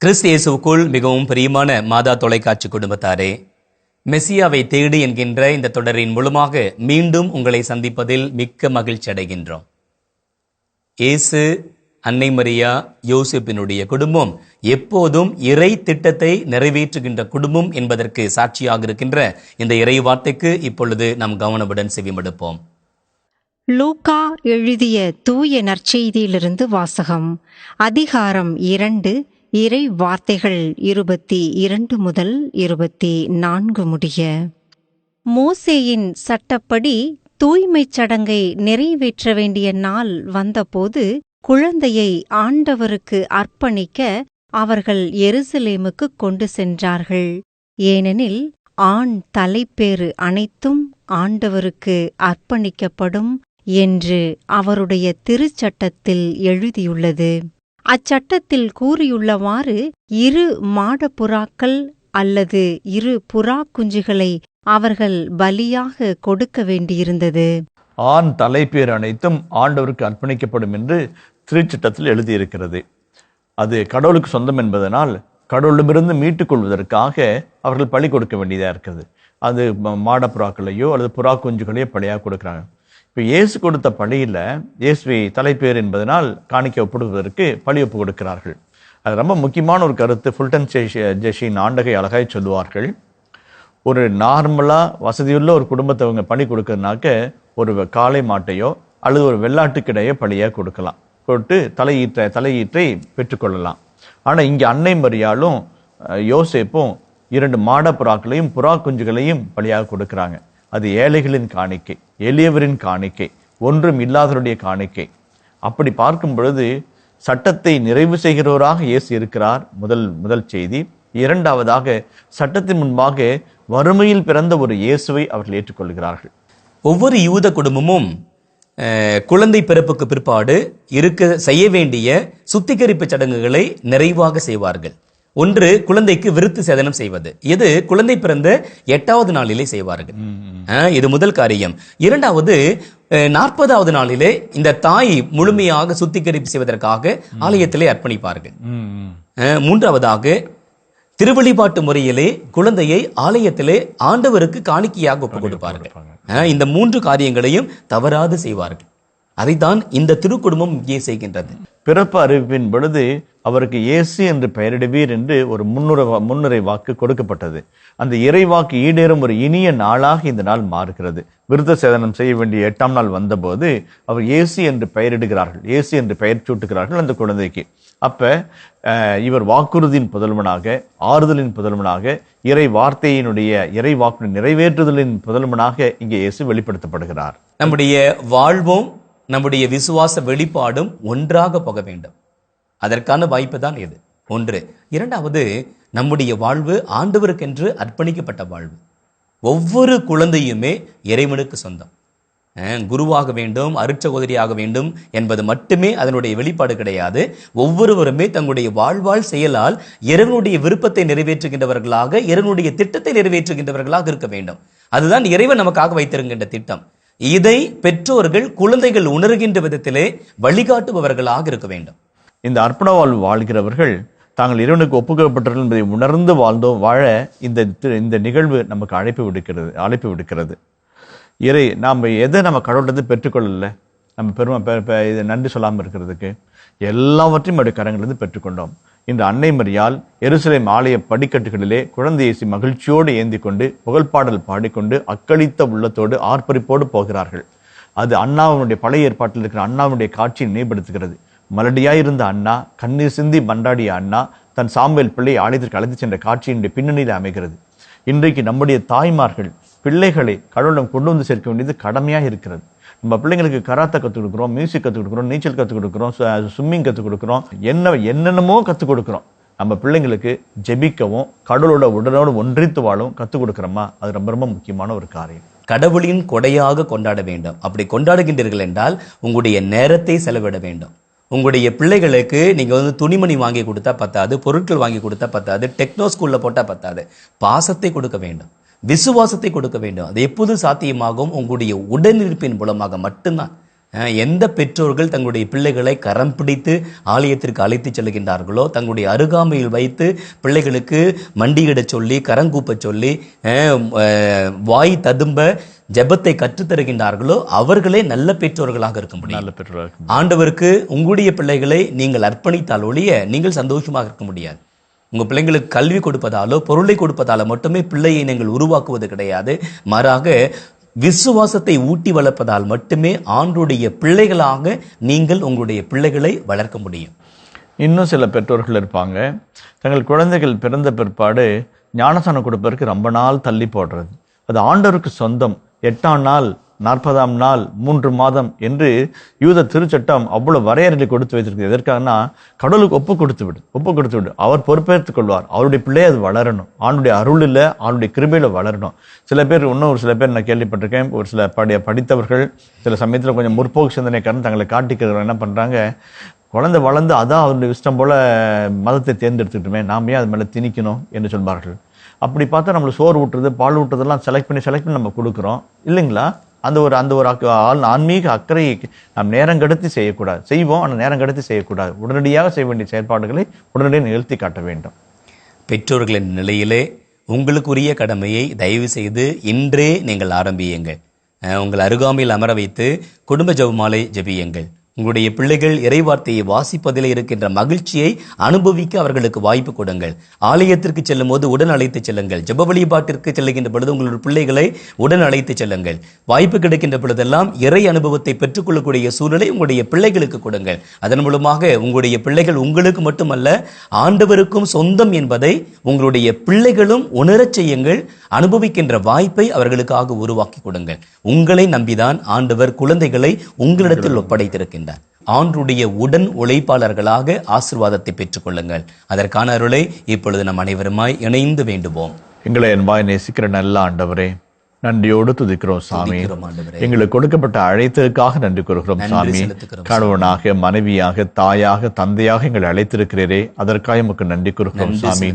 கிறிஸ்து இயேசுவுக்குள் மிகவும் பிரியமான மாதா தொலைக்காட்சி குடும்பத்தாரே, மெசியாவை தேடி என்கின்ற இந்த தொடரின் மூலமாக மீண்டும் உங்களை சந்திப்பதில் மிக்க மகிழ்ச்சி அடைகின்றோம். இயேசு, அன்னை மரியா, யோசேப்பினுடைய குடும்பம் எப்போதும் இறை திட்டத்தை நிறைவேற்றுகின்ற குடும்பம் என்பதற்கு சாட்சியாக இருக்கின்ற இந்த இறை வார்த்தைக்கு இப்பொழுது நாம் கவனமுடன் செவிமடுப்போம். லூக்கா எழுதிய தூய நற்செய்தியிலிருந்து வாசகம். அதிகாரம் 2, இறை வார்த்தைகள் 22 முதல் 24 முடிய. மோசேயின் சட்டப்படி தூய்மைச் சடங்கை நிறைவேற்ற வேண்டிய நாள் வந்தபோது குழந்தையை ஆண்டவருக்கு அர்ப்பணிக்க அவர்கள் எருசலேமுக்கு கொண்டு சென்றார்கள். ஏனெனில் ஆண் தலைப்பேறு அனைத்தும் ஆண்டவருக்கு அர்ப்பணிக்கப்படும் என்று அவருடைய திருச்சட்டத்தில் எழுதியுள்ளது. அச்சட்டத்தில் கூறியுள்ளவாறு 2 மாடப்புறாக்கள் அல்லது 2 புறா குஞ்சுகளை அவர்கள் பலியாக கொடுக்க வேண்டியிருந்தது. ஆண் தலைப்பேர் அனைத்தும் ஆண்டவருக்கு அர்ப்பணிக்கப்படும் என்று திருச்சட்டத்தில் எழுதியிருக்கிறது. அது கடவுளுக்கு சொந்தம் என்பதனால் கடவுளிடமிருந்து மீட்டுக் கொள்வதற்காக அவர்கள் பலி கொடுக்க வேண்டியதாக இருக்குது. அது மாடப்புறாக்களையோ அல்லது புறா குஞ்சுகளையோ பலியாக கொடுக்குறாங்க. இப்போ இயேசு கொடுத்த பலியில் இயேசுவை தலைப்பேர் என்பதனால் காணிக்க ஒப்புடுவதற்கு பலி ஒப்பு கொடுக்கிறார்கள். அது ரொம்ப முக்கியமான ஒரு கருத்து. ஃபுல்டன் ஜெஷின் ஆண்டகை அழகாய் சொல்லுவார்கள். ஒரு நார்மலாக வசதியுள்ள ஒரு குடும்பத்தை அவங்க பலி கொடுக்கறதுனாக்க ஒரு காளை மாட்டையோ அல்லது ஒரு வெள்ளாட்டுக்கிடையோ பலியாக கொடுக்கலாம், கொடுத்து தலையீற்றை பெற்றுக்கொள்ளலாம். ஆனால் இங்கே அன்னை மரியாளும் யோசேப்பும் 2 மாடப்புறாக்களையும் புறா குஞ்சுகளையும் பலியாக கொடுக்குறாங்க. அது ஏழைகளின் காணிக்கை, எளியவரின் காணிக்கை, ஒன்றும் இல்லாதவருடைய காணிக்கை. அப்படி பார்க்கும் பொழுது சட்டத்தை நிறைவு செய்கிறவராக இயேசு இருக்கிறார். முதல் செய்தி. இரண்டாவதாக, சட்டத்தின் முன்பாக வறுமையில் பிறந்த ஒரு இயேசுவை அவர்கள் ஏற்றுக்கொள்கிறார்கள். ஒவ்வொரு யூத குடும்பமும் குழந்தை பிறப்புக்கு பிற்பாடு செய்ய வேண்டிய சுத்திகரிப்பு சடங்குகளை நிறைவாக செய்வார்கள். ஒன்று, குழந்தைக்கு விருத்து சேதனம் செய்வது. இது குழந்தை பிறந்த 8வது நாளிலே செய்வார்கள். இது முதல் காரியம். இரண்டாவது, 40வது நாளிலே இந்த தாய் முழுமையாக சுத்திகரிப்பு செய்வதற்காக ஆலயத்திலே அர்ப்பணிப்பார்கள். மூன்றாவதாக, திருவழிபாட்டு முறையிலே குழந்தையை ஆலயத்திலே ஆண்டவருக்கு காணிக்கையாக ஒப்புக் கொடுப்பார்கள். இந்த 3 காரியங்களையும் தவறாது செய்வார்கள். அதைத்தான் இந்த திருக்குடும்பம் இங்கே செய்கின்றது. பிறப்பு அறிவிப்பின் பொழுது அவருக்கு இயேசு என்று பெயரிடுவீர் என்று ஒரு முன்னுரை வாக்கு கொடுக்கப்பட்டது. அந்த இறை வாக்கு ஈடேறும் ஒரு இனிய நாளாக இந்த நாள் மாறுகிறது. விருத்த சேதனம் செய்ய வேண்டிய 8ஆம் நாள் வந்தபோது அவர் இயேசு என்று பெயரிடுகிறார்கள், இயேசு என்று பெயர் சூட்டுகிறார்கள் அந்த குழந்தைக்கு. அப்ப இவர் வாக்குறுதியின் புதல்வனாக, ஆறுதலின் புதல்வனாக, இறை வாக்கு நிறைவேற்றுதலின் புதல்வனாக இங்கே இயேசு வெளிப்படுத்தப்படுகிறார். நம்முடைய வாழ்வும் நம்முடைய விசுவாச வெளிப்பாடும் ஒன்றாக போக வேண்டும். அதற்கான வாய்ப்பு தான் இது. ஒன்று. இரண்டாவது, நம்முடைய வாழ்வு ஆண்டவருக்கென்று அர்ப்பணிக்கப்பட்ட வாழ்வு. ஒவ்வொரு குழந்தையுமே இறைவனுக்கு சொந்தம். குருவாக வேண்டும், அருட்சகோதரியாக வேண்டும் என்பது மட்டுமே அதனுடைய வெளிப்பாடு கிடையாது. ஒவ்வொருவருமே தங்களுடைய வாழ்வாழ் செயலால் இறைவனுடைய விருப்பத்தை நிறைவேற்றுகின்றவர்களாக, இறைவனுடைய திட்டத்தை நிறைவேற்றுகின்றவர்களாக இருக்க வேண்டும். அதுதான் இறைவன் நமக்காக வைத்திருக்கின்ற திட்டம். இதை பெற்றோர்கள் குழந்தைகள் உணர்கின்ற விதத்திலே வழிகாட்டுபவர்களாக இருக்க வேண்டும். இந்த அர்ப்பண வாழ்வு வாழ்கிறவர்கள் தாங்கள் இறைவனுக்கு ஒப்புக்கொள்ளப்பட்டார்கள் என்பதை உணர்ந்து வாழ இந்த நிகழ்வு நமக்கு அழைப்பு விடுக்கிறது. நாம் எதை நம்ம கடவுளிலிருந்து பெற்றுக்கொள்ளல, நம்ம இதை நன்றி சொல்லாமல் இருக்கிறதுக்கு எல்லாவற்றையும் அவருடைய கரங்களிலிருந்து பெற்றுக்கொண்டோம். இந்த அன்னை மரியாள் எருசலேம் ஆலய படிக்கட்டுகளிலே குழந்தை இயேசு மகிழ்ச்சியோடு ஏந்தி கொண்டு புகழ்பாடல் பாடிக்கொண்டு அக்களித்த உள்ளத்தோடு ஆர்ப்பரிப்போடு போகிறார்கள். அது அண்ணாவுடைய பழைய ஏற்பாட்டில் இருக்கிற அண்ணாவுடைய காட்சியை நினைவுபடுத்துகிறது. மலடியாயிருந்த அண்ணா, கண்ணீர் சிந்தி மன்றாடிய அண்ணா தன் சாமுவேல் பிள்ளையை ஆலயத்திற்கு அழைத்து சென்ற காட்சியினுடைய பின்னணியில் அமைகிறது. இன்றைக்கு நம்முடைய தாய்மார்கள் பிள்ளைகளை கடவுளிடம் கொண்டு வந்து சேர்க்க வேண்டியது கடமையாக இருக்கிறது. நம்ம பிள்ளைங்களுக்கு கராத்தே கற்றுக் கொடுக்குறோம், மியூசிக் கற்றுக் கொடுக்குறோம், நீச்சல் கற்றுக் கொடுக்குறோம், ஸ்விம்மிங் கற்றுக் கொடுக்குறோம், என்னென்னமோ கற்றுக் கொடுக்குறோம். நம்ம பிள்ளைங்களுக்கு ஜெபிக்கவும் கடவுளோட உடலோடு ஒன்றித்து வாழவும் கற்றுக் கொடுக்குறோமா? அது ரொம்ப ரொம்ப முக்கியமான ஒரு காரியம். கடவுளின் கொடையாக கொண்டாட வேண்டும். அப்படி கொண்டாடுகின்றீர்கள் என்றால் உங்களுடைய நேரத்தை செலவிட வேண்டும். உங்களுடைய பிள்ளைகளுக்கு நீங்கள் துணிமணி வாங்கி கொடுத்தா பத்தாது, பொருட்கள் வாங்கி கொடுத்தா பத்தாது, டெக்னோ ஸ்கூலில் போட்டால் பத்தாது. பாசத்தை கொடுக்க வேண்டும், விசுவாசத்தை கொடுக்க வேண்டும். அது எப்போது சாத்தியமாகும்? உங்களுடைய உடனிருப்பின் மூலமாக மட்டும்தான். எந்த பெற்றோர்கள் தங்களுடைய பிள்ளைகளை கரம் பிடித்து ஆலயத்திற்கு அழைத்து செல்கின்றார்களோ, தங்களுடைய அருகாமையில் வைத்து பிள்ளைகளுக்கு மண்டியிடச் சொல்லி கரங்கூப்பச் சொல்லி வாய் ததும்ப ஜெபத்தை கற்றுத்தருகின்றார்களோ அவர்களே நல்ல பெற்றோர்களாக இருக்க முடியும். நல்ல பெற்றோர்கள். ஆண்டவருக்கு உங்களுடைய பிள்ளைகளை நீங்கள் அர்ப்பணித்தால் ஒழிய நீங்கள் சந்தோஷமாக இருக்க முடியாது. உங்க பிள்ளைங்களுக்கு கல்வி கொடுப்பதாலோ பொருளை கொடுப்பதாலோ மட்டுமே பிள்ளையை நீங்கள் உருவாக்குவது கிடையாது. மாறாக விசுவாசத்தை ஊட்டி வளர்ப்பதால் மட்டுமே ஆண்டுடைய பிள்ளைகளாக நீங்கள் உங்களுடைய பிள்ளைகளை வளர்க்க முடியும். இன்னும் சில பெற்றோர்கள் இருப்பாங்க, தங்கள் குழந்தைகள் பிறந்த பிற்பாடு ஞானஸ்நானம் கொடுப்பதற்கு ரொம்ப நாள் தள்ளி போடுறது. அது ஆண்டவருக்கு சொந்தம். 8ஆம் நாள், 40ஆம் நாள், 3 மாதம் என்று யூத திருச்சட்டம் அவ்வளவு வரையறை கொடுத்து வைத்திருக்கு. எதற்காகனா, கடவுளுக்கு ஒப்பு கொடுத்து விடு, அவர் பொறுப்பேற்றுக் கொள்வார். அவருடைய பிள்ளை அது வளரணும். ஆண்டுடைய அருள் இல்லை, ஆண்டுடைய கிருபையில வளரணும். சில பேர் நான் கேள்விப்பட்டிருக்கேன், ஒரு சில படித்தவர்கள் சில சமயத்தில் கொஞ்சம் முற்போக்கு சிந்தனைக்காரன் தங்களை காட்டிக்கிறவங்க என்ன பண்றாங்க, குழந்தை வளர்ந்து அதான் அவருடைய இஷ்டம் போல மதத்தை தேர்ந்தெடுத்துக்கிட்டுமே, நாம ஏன் அது மேலே திணிக்கணும் என்று சொல்வார்கள். அப்படி பார்த்தா நம்மளுக்கு சோறு ஊட்டுறது, பால் ஊட்டுறதெல்லாம் செலக்ட் பண்ணி நம்ம கொடுக்குறோம் இல்லைங்களா? அந்த ஒரு ஆன்மீக அக்கறையை நாம் நேரம் கடத்தி செய்யக்கூடாது. செய்வோம், ஆனால் நேரம் கடத்தி செய்யக்கூடாது. உடனடியாக செய்ய வேண்டிய செயற்பாடுகளை உடனடியாக நிகழ்த்தி காட்ட வேண்டும். பெற்றோர்களின் நிலையிலே உங்களுக்குரிய கடமையை தயவு செய்து இன்றே நீங்கள் ஆரம்பியுங்கள். உங்கள் அருகாமையில் அமர வைத்து குடும்ப ஜெபமாலை ஜெபியுங்கள். உங்களுடைய பிள்ளைகள் இறைவார்த்தையை வாசிப்பதில் இருக்கின்ற மகிழ்ச்சியை அனுபவிக்க அவர்களுக்கு வாய்ப்பு கொடுங்கள். ஆலயத்திற்கு செல்லும் போது உடன் அழைத்து செல்லுங்கள். ஜெப வழிபாட்டிற்கு செல்லுகின்ற பொழுது உங்களுடைய பிள்ளைகளை உடன் அழைத்து செல்லுங்கள். வாய்ப்பு கிடைக்கின்ற பொழுதெல்லாம் இறை அனுபவத்தை பெற்றுக்கொள்ளக்கூடிய சூழலை உங்களுடைய பிள்ளைகளுக்கு கொடுங்கள். அதன் மூலமாக உங்களுடைய பிள்ளைகள் உங்களுக்கு மட்டுமல்ல ஆண்டவருக்கும் சொந்தம் என்பதை உங்களுடைய பிள்ளைகளும் உணரச் செய்யுங்கள். அனுபவிக்கின்ற வாய்ப்பை அவர்களுக்காக உருவாக்கி கொடுங்கள். உங்களை நம்பிதான் ஆண்டவர் குழந்தைகளை உங்களிடத்தில் ஒப்படைத்திருக்கின்றார். ஆண்டுடைய உடன் உழைப்பாளர்களாக ஆசீர்வாதத்தை பெற்றுக் கொள்ளுங்கள். அதற்கான அருளை இப்பொழுது நம் அனைவருமாய் இணைந்து வேண்டுவோம். எங்களை அன்பாய் நேசிக்கிற நல்ல ஆண்டவரே, நன்றியோடு துதிக்கிறோம் சாமி. எங்களுக்கு கொடுக்கப்பட்ட அழைத்ததுக்காக நன்றி கூறுகிறோம் சாமி. கணவனாக, மனைவியாக, தாயாக, தந்தையாக எங்களை அழைத்திருக்கிறீரே, அதற்காக உமக்கு நன்றி கூறுகிறோம் சாமி.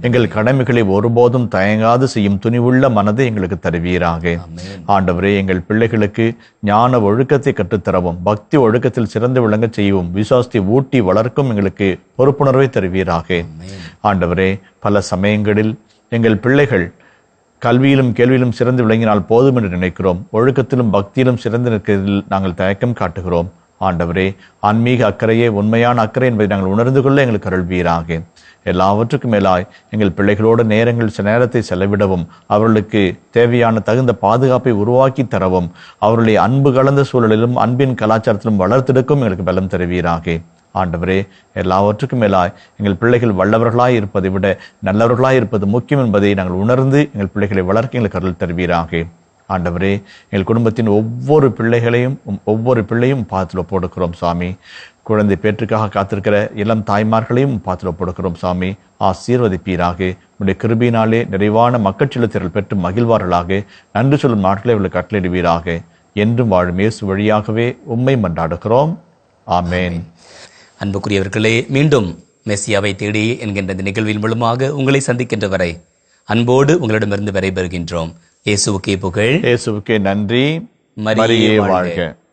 எங்கள் கடமைகளை ஒருபோதும் தயங்காது செய்யும் துணிவுள்ள மனதை எங்களுக்கு தருவீராக. ஆண்டவரே, எங்கள் பிள்ளைகளுக்கு ஞான ஒழுக்கத்தை கற்றுத்தரவும், பக்தி ஒழுக்கத்தில் சிறந்து விளங்க செய்யவும், விசுவாசத்தை ஊட்டி வளர்க்கும் எங்களுக்கு பொறுப்புணர்வை தருவீராக. ஆண்டவரே, பல சமயங்களில் எங்கள் பிள்ளைகள் கல்வியிலும் கேள்வியிலும் சிறந்து விளங்கினால் போதும் என்று நினைக்கிறோம். ஒழுக்கத்திலும் பக்தியிலும் சிறந்து நிற்கிறதில் நாங்கள் தயக்கம் காட்டுகிறோம். ஆண்டவரே, ஆன்மீக அக்கறையே உண்மையான அக்கறை என்பதை நாங்கள் உணர்ந்து கொள்ள எங்களுக்கு அருள்வீராக. எல்லாவற்றுக்கும் மேலாய் எங்கள் பிள்ளைகளோடு நேரத்தை செலவிடவும், அவர்களுக்கு தேவையான தகுந்த பாதுகாப்பை உருவாக்கி தரவும், அவர்களுடைய அன்பு கலந்த சூழலிலும் அன்பின் கலாச்சாரத்திலும் வளர்த்தெடுக்கும் எங்களுக்கு பலம் தருவீராக. ஆண்டவரே, எல்லாவற்றுக்கும் மேலாய் எங்கள் பிள்ளைகள் வல்லவர்களாய் இருப்பதை விட நல்லவர்களாய் இருப்பது முக்கியம் என்பதை நாங்கள் உணர்ந்து எங்கள் பிள்ளைகளை வளர்க்க எங்களுக்கு அருள் தருவீராக. ஆண்டவரே, எங்கள் குடும்பத்தின் ஒவ்வொரு பிள்ளையும் பாத்திர போடுக்கிறோம் சாமி. குழந்தை பேற்றுக்காக காத்திருக்கிற இளம் தாய்மார்களையும் பாத்திர போடுக்கிறோம் சாமி. ஆசீர்வதிப்பீராக. உடைய கிருபையினாலே நிறைவான மக்கள் செலுத்திரல் பெற்று மகிழ்வார்களாக. நன்றி சொல்லும் நாட்களை அவர்களுக்கு கட்டளையிடுவீராக. என்றும் வாழும் இயேசு வழியாகவே உம்மை மன்றாடுகிறோம். ஆமேன். அன்புக்குரியவர்களே, மீண்டும் மெசியாவை தேடி என்கின்ற இந்த நிகழ்வின் மூலமாக உங்களை சந்திக்கின்ற வரை அன்போடு உங்களிடமிருந்து விடைபெறுகின்றோம். இயேசுவுக்கே புகழ், இயேசுவுக்கே நன்றி. மரியே வாழ்க.